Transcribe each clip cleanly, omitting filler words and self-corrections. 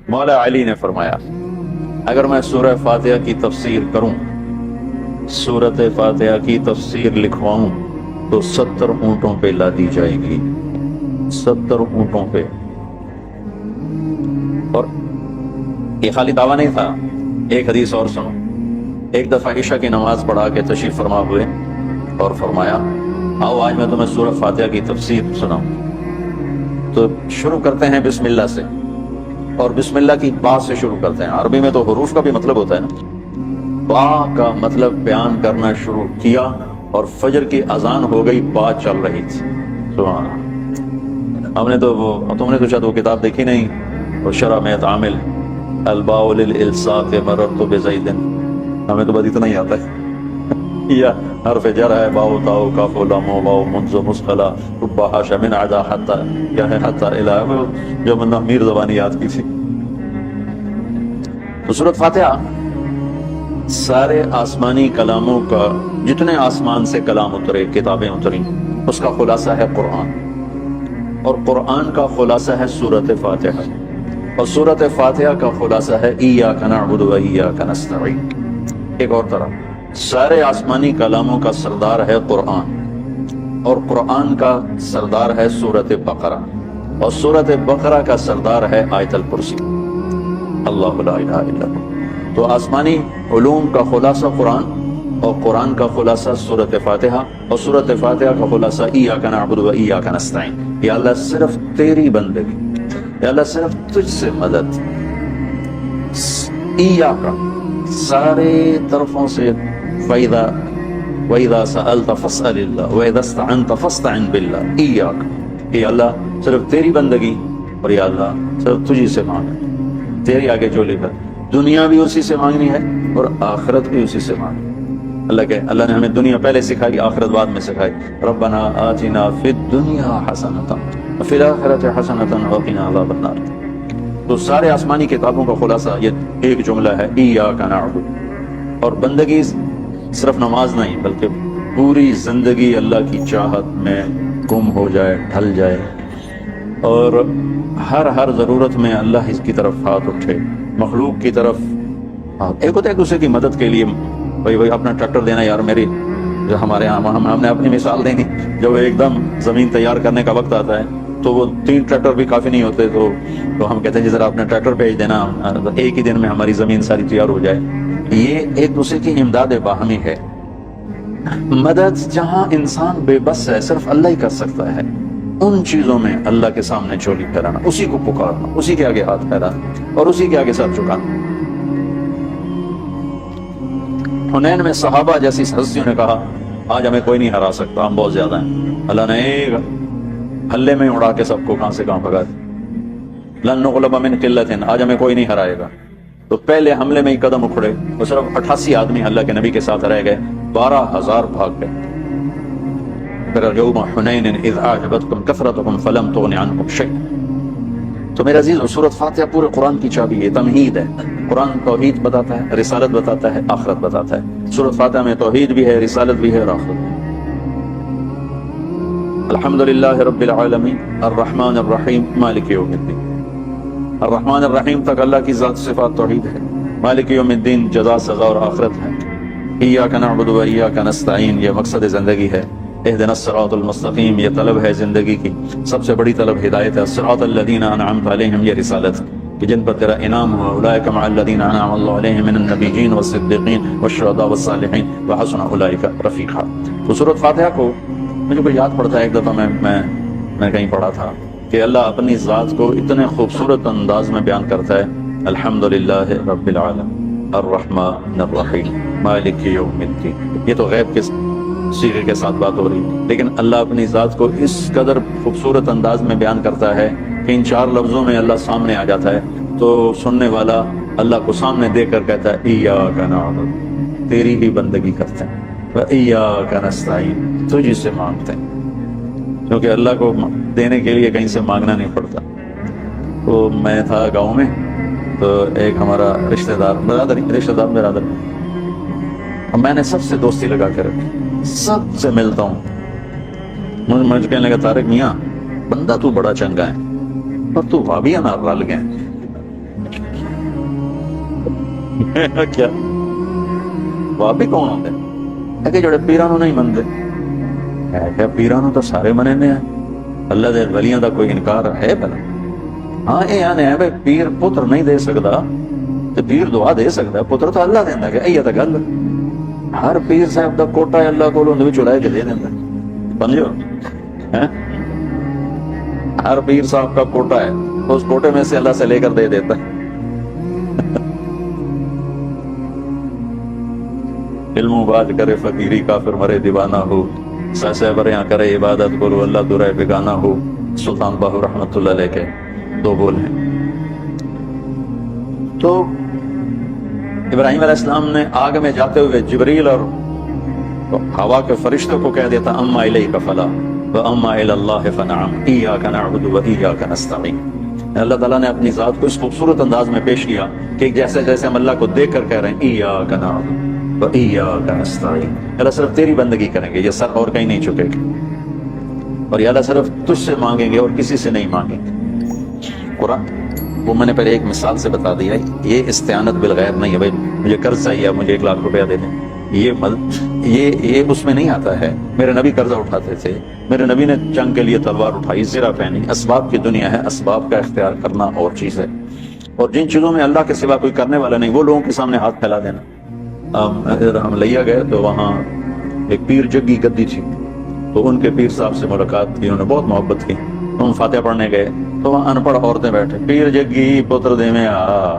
مولا علی نے فرمایا اگر میں سورہ فاتحہ کی تفسیر کروں، سورۃ فاتحہ کی تفسیر لکھواؤں تو 70 اونٹوں پہ لادی جائے گی، 70 اونٹوں پہ۔ اور یہ خالی دعویٰ نہیں تھا، ایک حدیث اور سنو۔ ایک دفعہ عشاء کی نماز پڑھا کے تشریف فرما ہوئے اور فرمایا آؤ آج میں تمہیں سورہ فاتحہ کی تفسیر سناؤں۔ تو شروع کرتے ہیں بسم اللہ سے، اور بسم اللہ کی با سے شروع کرتے ہیں۔ عربی میں تو حروف کا بھی مطلب ہوتا ہے نا، با کا مطلب بیان کرنا شروع کیا اور فجر کی اذان ہو گئی، با چل رہی تھی۔ سبحان اللہ۔ ہم نے تو تم نے تو شاید وہ کتاب دیکھی نہیں، وہ شرح میں تعامل الباء للالصاق مررت بزید، ہمیں تو بس اتنا ہی آتا ہے۔ یا حرف جر ہے، باؤ تاؤ کاف لام واو منز مسقلہ رب حاشا من عدا حتی، کیا ہے حتی الہ، جو منہ میر زبانی یاد کی تھی۔ تو سورۃ فاتحہ سارے آسمانی کلاموں کا، جتنے آسمان سے کلام اترے، کتابیں اتریں، اس کا خلاصہ ہے قرآن، اور قرآن کا خلاصہ ہے سورۃ فاتحہ، اور سورۃ فاتحہ کا خلاصہ ہے ایاک نعبد و ایاک نستعین۔ ایک اور طرح سارے آسمانی کلاموں کا سردار ہے قرآن، اور قرآن کا سردار ہے سورۃ بقرہ، اور سورۃ بقرہ کا سردار ہے آیت الکرسی، اللہ لا الہ الا اللہ۔ تو آسمانی علوم کا خلاصہ قرآن، اور قرآن کا خلاصہ سورۃ فاتحہ، اور سورۃ فاتحہ کا خلاصہ ایاک نعبد و ایاک نستعین۔ یا اللہ صرف تیری بندگی، یا اللہ صرف تجھ سے مدد، ایاک سارے طرفوں سے، وَإِذَا سَأَلْتَ فَاسْأَلِ اللَّهِ وَإِذَا اسْتَعَنْتَ فَاسْتَعِنْ بِاللَّهِ ایاک، یا اللہ صرف تیری بندگی، اور یا اللہ صرف تجھی سے مانگ، تیری آگے جو لکھا، دنیا بھی اسی سے مانگنی ہے اور آخرت بھی اسی سے مانگنی۔ اللہ نے ہمیں دنیا پہلے سکھائی، آخرت بعد میں سکھائی۔ ربنا آتنا فی الدنیا حسنۃ وفی الآخرۃ حسنۃ وقنا عذاب النار۔ تو سارے آسمانی کتابوں کا خلاصہ یہ ایک جملہ ہے، ایاک نعبد۔ اور بندگی صرف نماز نہیں، بلکہ پوری زندگی اللہ کی چاہت میں گم ہو جائے، ڈھل جائے، اور ہر ضرورت میں اللہ اس کی طرف ہاتھ اٹھے، مخلوق کی طرف ہاتھ۔ ایک ہوتا ہے دوسرے کی مدد کے لیے، بھائی اپنا ٹریکٹر دینا، یار میری جو ہمارے یہاں ہم نے اپنی مثال دینی، جب ایک دم زمین تیار کرنے کا وقت آتا ہے تو وہ 3 ٹریکٹر بھی کافی نہیں ہوتے، تو ہم کہتے ہیں جی ذرا اپنا ٹریکٹر بھیج دینا، ایک ہی دن میں ہماری زمین ساری تیار ہو جائے۔ یہ ایک دوسرے کی امداد باہمی ہے۔ مدد جہاں انسان بے بس ہے، صرف اللہ ہی کر سکتا ہے، ان چیزوں میں اللہ کے سامنے چولی پھیلانا، اسی کو پکارنا، اسی کے آگے ہاتھ پھیلانا، اور اسی کے آگے سر جھکانا۔ حنین میں صحابہ جیسی ہستیوں نے کہا آج ہمیں کوئی نہیں ہرا سکتا، ہم بہت زیادہ ہیں۔ اللہ نے ایک ہلے میں اڑا کے سب کو کہاں سے کہاں بھگا دیا۔ لن نغلب من قلۃ، آج ہمیں کوئی نہیں ہرائے گا۔ تو پہلے حملے میں ہی قدم اکھڑے، اور صرف 88 آدمی اللہ کے نبی کے ساتھ رہ گئے، 12,000 بھاگ گئے۔ پھر یوم حنین اذ اعجبتکم کثرتکم فلم تغن عنکم شیئا۔ تو میرے عزیز، سورۃ فاتحہ پورے قرآن کی چابی ہے، تمہید ہے۔ قرآن توحید بتاتا ہے، رسالت بتاتا ہے، آخرت بتاتا ہے۔ سورۃ فاتحہ میں توحید بھی ہے، رسالت بھی ہے، اور آخرت بھی ہے۔ الحمدللہ رب العالمین الرحمن الرحیم مالک یوم الدین۔ الرحمن الرحیم تک اللہ کی ذات صفات توحید ہے، مالک یوم الدین جزا سزا اور آخرت ہے۔ ایاک نعبد و ایاک نستعین یہ مقصد زندگی ہے۔ اہدنا الصراط المستقیم یہ طلب ہے زندگی کی، سب سے بڑی طلب ہدایت ہے۔ الصراط الذین انعمت علیہم یہ رسالت ہے کہ جن پر تیرا انعام ہوا، اولئک مع الذین انعم اللہ علیہم من النبیین والصدیقین والشہداء والصالحین وحسن اولئک رفیقا۔ تو سورۃ فاتحہ کو مجھے کوئی یاد پڑتا ہے، ایک دفعہ میں کہیں پڑھا تھا کہ اللہ اپنی ذات کو اتنے خوبصورت انداز میں بیان کرتا ہے، الحمدللہ رب العالمین الرحمن الرحیم مالک یوم الدین۔ یہ تو غیب کے صیغے کے ساتھ بات ہو رہی، لیکن اللہ اپنی ذات کو اس قدر خوبصورت انداز میں بیان کرتا ہے کہ ان 4 لفظوں میں اللہ سامنے آ جاتا ہے، تو سننے والا اللہ کو سامنے دیکھ کر کہتا ہے ایاک نعبد، تیری ہی بندگی کرتے ہیں، و ایاک نستعین، تجھ سے مانگتے ہیں، کیونکہ اللہ کو دینے کے لیے کہیں سے مانگنا نہیں پڑتا۔ تو میں تھا گاؤں میں، تو ایک ہمارا رشتہ دار برادر، میں نے سب سے دوستی لگا کے رکھی، سب سے ملتا ہوں۔ مجھے کہنے لگا طارق میاں بندہ تو بڑا چنگا ہے، اور تو وابیاں نہ رل گئے، کیا وہ آپ بھی کون ہوتے ہے کہ جڑے پیرانو نہیں منتے ہے کہ پیرانو تو سارے منے نے ہیں اللہ دے ولیاں دا کوئی انکار ہے بلا ہاں یہ آنے ہیں بھائی پیر پتر نہیں دے سکتا تو پیر دعا دے سکتا ہے پتر تو اللہ دینا کہ ایہ تا گل ہر پیر صاحب دا کوٹا ہے اللہ کو لوگ چڑھائے کے دے دینا سمجھو ہر پیر صاحب کا کوٹا ہے اس کوٹے میں سے اللہ سے لے کر دے دیتا ہے علم باز کرے فقیری کافر مرے دیوانہ ہو سیسے بریاں کرے عبادت بولو اللہ درائے بگانا ہو سلطان باہو رحمت اللہ علیہ کے دو بول ہیں تو ابراہیم علیہ السلام نے آگ میں جاتے ہوئے جبریل اور ہوا کے فرشتوں کو کہہ دیتا اما الیک فلا واما الی اللہ فنعم ایاک نعبد و ایاک نستعین اللہ تعالیٰ نے اپنی ذات کو اس خوبصورت انداز میں پیش کیا کہ جیسے جیسے ہم اللہ کو دیکھ کر کہہ رہے ہیں ایاک نعبد و ایاک نستعین اللہ صرف تیری بندگی کریں گے یہ سر اور کہیں نہیں جھکے گا اور یہ اللہ صرف تجھ سے مانگیں گے اور کسی سے نہیں مانگیں گے قرآن وہ میں نے پہلے ایک مثال سے بتا دیا یہ استعانت بالغیر نہیں ہے بھائی مجھے قرض چاہیے مجھے 1 لاکھ روپیہ دے دیں یہ اس میں نہیں آتا ہے میرے نبی قرضہ اٹھاتے تھے میرے نبی نے جنگ کے لیے تلوار اٹھائی زرہ پہنی اسباب کی دنیا ہے اسباب کا اختیار کرنا اور چیز ہے اور جن چیزوں میں اللہ کے سوا کوئی کرنے والا نہیں وہ لوگوں کے سامنے ہاتھ پھیلا دینا ہم لیا گئے تو وہاں ایک پیر جگی گدی تھی تو ان کے پیر صاحب سے ملاقات کی انہوں نے بہت محبت کی ہم فاتحہ پڑھنے گئے تو وہاں ان پڑھ عورتیں بیٹھے پیر جگی پتر دے میں آ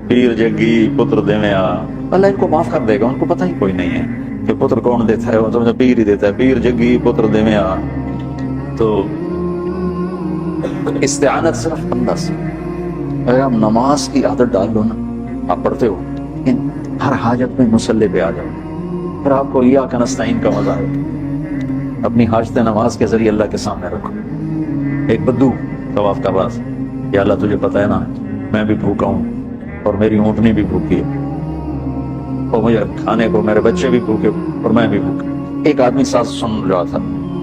پیر جگی پتر دے میں آ اللہ ان کو معاف کر دے گا ان کو پتہ ہی کوئی نہیں ہے کہ پتر کون دیتا ہے وہ سمجھو پیر ہی دیتا ہے پیر جگی پتر دے میں آ تو استعانت صرف اللہ سے اگر آپ نماز کی عادت ڈال لو نا آپ پڑھتے ہو لیکن ہر حاجت میں مصلی پہ آ جاؤ پھر آپ کو ایاک نستعین کا مزہ ہے اپنی حاجت نماز کے ذریعے اللہ کے سامنے رکھو ایک بدو طواف کا باز یا اللہ تجھے پتہ ہے نا میں بھی بھوکا ہوں اور میری اونٹنی بھی بھوکی ہے اور مجھے کھانے کو میرے بچے بھی بھوکے اور میں بھی بھوکا ایک آدمی ساتھ سن رہا تھا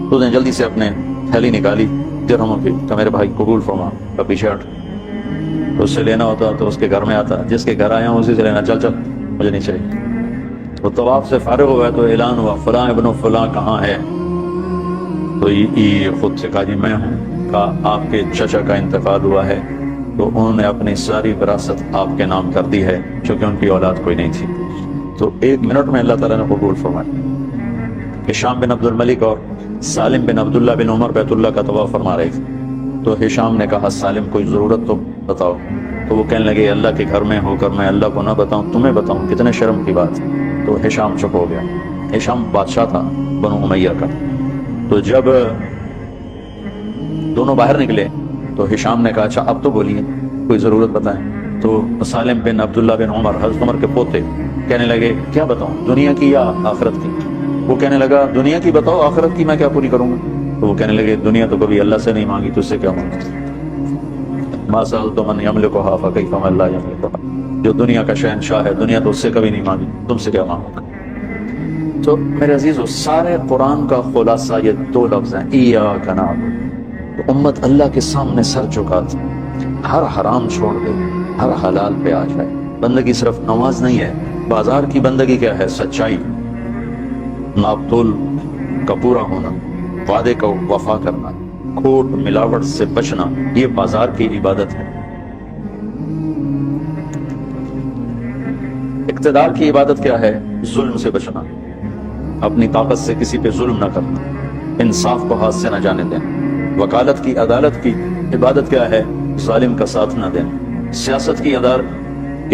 تو اس نے جلدی سے اپنے تھیلی نکالی درہموں کی کہ میرے بھائی قبول فرما کا پیچھے ہٹ تو اس سے لینا ہوتا تو اس کے گھر میں آتا جس کے گھر آیا ہوں اسی سے لینا چل چل مجھے نہیں چاہیے وہ طواف سے فارغ ہوا تو اعلان ہوا فلاں ابن فلاں کہاں ہے تو یہ خود سے کہا جی میں ہوں کہا آپ کے چچا کا انتقال ہوا ہے تو انہوں نے اپنی ساری وراثت آپ کے نام کر دی ہے چونکہ ان کی اولاد کوئی نہیں تھی تو 1 منٹ میں اللہ تعالیٰ نے قبول فرمایا ہشام بن عبد الملک اور سالم بن عبداللہ بن عمر بیت اللہ کا طواف فرما رہے تھے تو ہشام نے کہا سالم کوئی ضرورت تو بتاؤ تو وہ کہنے لگے اللہ کے گھر میں ہو کر میں اللہ کو نہ بتاؤں تمہیں بتاؤں کتنے شرم کی بات تو ہشام چپ ہو گیا ہشام بادشاہ تھا بنو امیہ کا تو جب دونوں باہر نکلے تو ہشام نے کہا اچھا اب تو بولیے کوئی ضرورت بتائیں تو سالم بن عبداللہ بن عمر حضرت عمر کے پوتے کہنے لگے کیا بتاؤں دنیا کی یا آخرت کی وہ کہنے لگا دنیا کی بتاؤ آخرت کی میں کیا پوری کروں گا تو وہ کہنے لگے دنیا تو کبھی اللہ سے نہیں مانگی تجھ سے کیا مانگی ما سألت من یملکها فکیف من لا یملکها جو دنیا کا شہنشاہ ہے دنیا تو اس سے کبھی نہیں مانگی تم سے کیا مانگوں گا تو میرے عزیزو سارے قرآن کا خلاصہ یہ 2 لفظ ہیں ایاک نعبد تو امت اللہ کے سامنے سر جھکا دے ہر حرام چھوڑ دے ہر حلال پہ آ جائے بندگی صرف نماز نہیں ہے بازار کی بندگی کیا ہے سچائی ناپ تول کا پورا ہونا وعدے کا وفا کرنا کھوٹ ملاوٹ سے بچنا یہ بازار کی عبادت ہے اقتدار کی عبادت کیا ہے ظلم سے بچنا اپنی طاقت سے کسی پہ ظلم نہ کرنا انصاف کو ہاتھ سے نہ جانے دینا وکالت کی عدالت کی عبادت کیا ہے ظالم کا ساتھ نہ دینا سیاست کی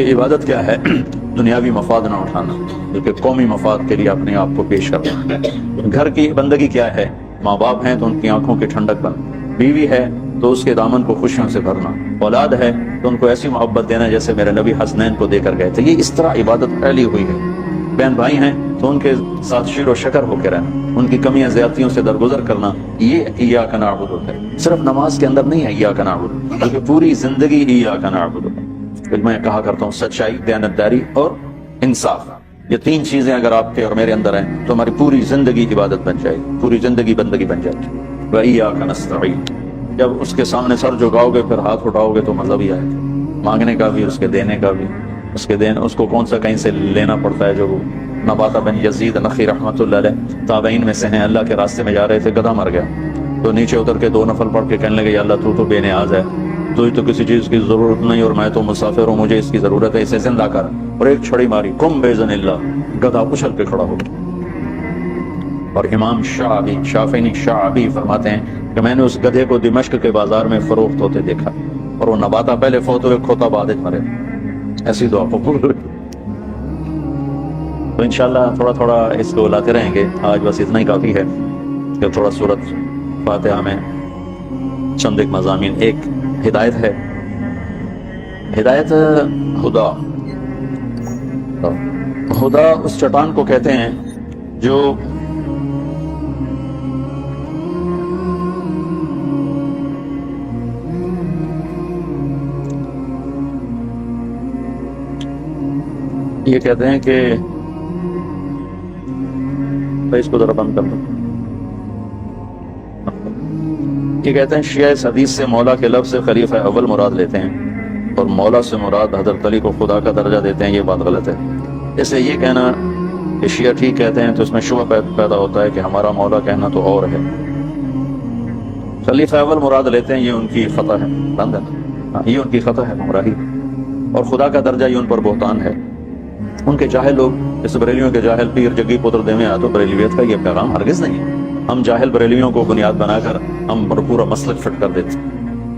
عبادت کیا ہے دنیاوی مفاد نہ اٹھانا بلکہ قومی مفاد کے لیے اپنے آپ کو پیش کرنا گھر کی بندگی کیا ہے ماں باپ ہیں تو ان کی آنکھوں کی ٹھنڈک بن بیوی ہے تو اس کے دامن کو خوشیوں سے بھرنا اولاد ہے تو ان کو ایسی محبت دینا جیسے میرے نبی حسنین کو دے کر گئے تھے یہ اس طرح عبادت پھیلی ہوئی ہے بہن بھائی ہیں تو ان کے ساتھ شیر و شکر ہو کے رہنا ان کی کمیاں زیادتیوں سے درگزر کرنا یہ ایاک نعبد ہے صرف نماز کے اندر نہیں ہے ایاک نعبد بلکہ پوری زندگی ایاک نعبد ہے میں کہا کرتا ہوں سچائی دیانتداری اور انصاف یہ 3 چیزیں اگر آپ کے اور میرے اندر ہیں تو ہماری پوری زندگی عبادت بن جائے گی پوری زندگی بندگی بن جائے گی وَإِيَّاكَ نَسْتَعِينُ جب اس کے سامنے سر جھکاؤ گے پھر ہاتھ اٹھاؤ گے تو مزہ بھی آئے گا مانگنے کا بھی اس کے دینے کا بھی اس کو کون سا کہیں سے لینا پڑتا ہے. جو نباتہ بن یزید نخی رحمۃ اللہ علیہ تابعین میں سے ہیں, اللہ کے راستے میں جا رہے تھے, گدھا مر گیا تو نیچے اتر کے 2 نفل پڑھ کے کہنے لگے, یا اللہ تو بے نیاز ہے, تو کسی چیز کی ضرورت نہیں اور میں تو مسافر ہوں, مجھے اس کی ضرورت ہے, اسے زندہ کر. اور ایک چھڑی ماری, کم بیزن اللہ, گدھا اچھل کے کھڑا ہو گیا. اور امام شعبی فرماتے ہیں کہ میں نے اس گدھے کو دمشق کے بازار میں فروخت ہوتے دیکھا, اور وہ نباتہ پہلے فوت ہوئے, کھوتا بعد مرے. ایسی دعا قبول ہوئی. تو انشاءاللہ تھوڑا تھوڑا اس کو لاتے رہیں گے. آج بس اتنا ہی کافی ہے کہ تھوڑا سورۃ فاتحہ میں چند ایک مضامین. ایک ہدایت ہے, ہدایت خدا اس چٹان کو کہتے ہیں جو یہ کہتے ہیں کہ اس کو ذرا بند کر دو. یہ کہتے ہیں شیعہ اس حدیث سے مولا کے لفظ سے خلیفہ اول مراد لیتے ہیں اور مولا سے مراد حضرت علی کو خدا کا درجہ دیتے ہیں. یہ بات غلط ہے. اس لیے یہ کہنا کہ شیعہ ٹھیک کہتے ہیں تو اس میں شبہ پیدا ہوتا ہے کہ ہمارا مولا کہنا تو اور ہے. خلیفہ اول مراد لیتے ہیں, یہ ان کی خطا ہے. بند ہے, یہ ان کی خطا ہے, گمراہی. اور خدا کا درجہ یہ ان پر بہتان ہے. ان کے جاہل لوگ, اس بریلیوں کے جاہل پیر جگی پتر دیویں آ تو بریلیت کا یہ پیغام ہرگز نہیں ہے. ہم جاہل بریلیوں کو بنیاد بنا کر ہم پورا مسلک فٹ کر دیتے ہیں,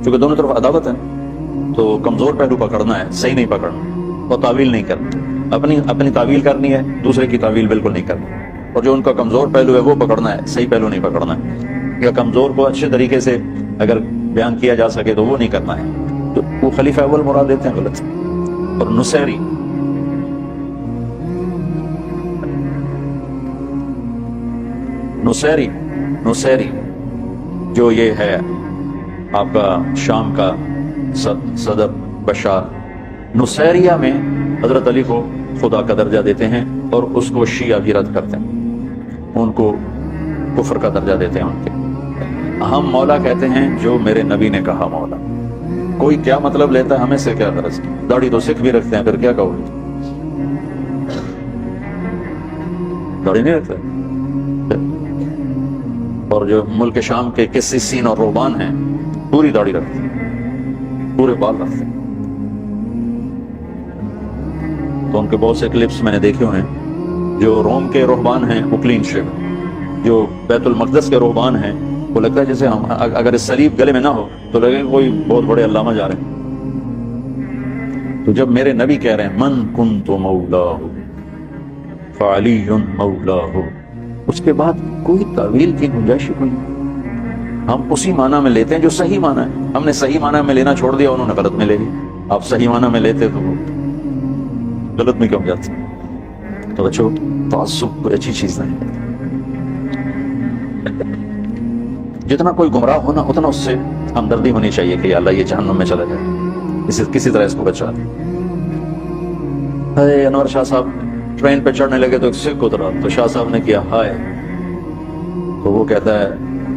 کیونکہ دونوں طرف عداوت ہے. تو کمزور پہلو پکڑنا ہے, صحیح نہیں پکڑنا, اور تعویل نہیں کرنا. اپنی تعویل کرنی ہے, دوسرے کی تعویل بالکل نہیں کرنی. اور جو ان کا کمزور پہلو ہے وہ پکڑنا ہے, صحیح پہلو نہیں پکڑنا ہے. یا کمزور کو اچھے طریقے سے اگر بیان کیا جا سکے تو وہ نہیں کرنا ہے. تو وہ خلیفہ اول مراد دیتے ہیں, غلط. اور نصیری جو یہ ہے آپ کا شام کا صدر بشار, نصیریہ میں حضرت علی کو خدا کا درجہ دیتے ہیں اور اس کو شیعہ بھی رد کرتے ہیں, ان کو کفر کا درجہ دیتے ہیں. ان کے ہم مولا کہتے ہیں جو میرے نبی نے کہا مولا. کوئی کیا مطلب لیتا ہے, ہمیں سے کیا غرض. داڑھی تو سکھ بھی رکھتے ہیں, پھر کیا کہو گے, داڑھی نہیں رکھتے. اور جو ملک شام کے قسیسین اور رہبان ہیں پوری داڑھی رکھتے ہیں, پورے بال رکھتے ہیں. تو ان کے بہت سے کلپس میں نے دیکھے ہوئے ہیں. جو روم کے رہبان ہیں وہ کلین شیو, جو بیت المقدس کے رہبان ہیں وہ لگتا ہے جیسے ہم اگر اس صلیب گلے میں نہ ہو تو لگے کوئی بہت بڑے علامہ جا رہے ہیں. تو جب میرے نبی کہہ رہے ہیں من کنت مولاہ فعلی مولاہ, اس کے بعد کوئی تعویل کی گنجائش کوئی نہیں. ہم اسی معنی میں لیتے ہیں جو صحیح معنی ہے. ہم نے صحیح معنی میں لینا چھوڑ دیا, انہوں نے غلط میں لے لی. آپ صحیح معنی میں لیتے تو غلط میں کیوں جاتے. تو بچوں, تعصب کوئی اچھی چیز نہیں. جتنا کوئی گمراہ ہونا اتنا اس سے ہمدردی ہونی چاہیے کہ یا اللہ یہ جہنم میں چلا جائے, کسی طرح اس کو بچا دے. انور شاہ صاحب ٹرین پہ چڑھنے لگے تو ایک سکھ اترا, تو شاہ صاحب نے کیا ہائے, تو وہ کہتا ہے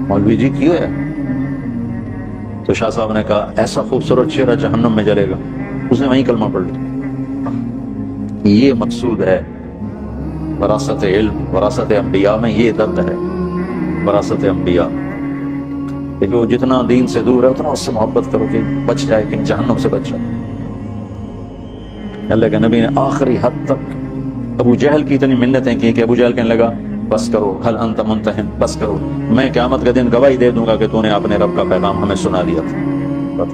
مولوی جی کیوں ہے. تو شاہ صاحب نے کہا ایسا خوبصورت چہرہ جہنم میں جلے گا. اس نے وہیں کلمہ پڑھ لیا. یہ مقصود ہے وراثت علم, وراثت انبیاء میں یہ درد ہے. وراثت انبیاء کہ وہ جتنا دین سے دور ہے اتنا اس سے محبت کرو کہ بچ جائے, کہ جہنم سے بچ جائے. اللہ کے نبی نے آخری حد تک ابو جہل کی اتنی منتیں کی کہ ابو جہل کہنے لگا بس کرو, حل انت منتہن, بس کرو, میں قیامت کے دن گواہی دے دوں گا کہ تو نے اپنے رب کا پیغام ہمیں سنا دیا تھا.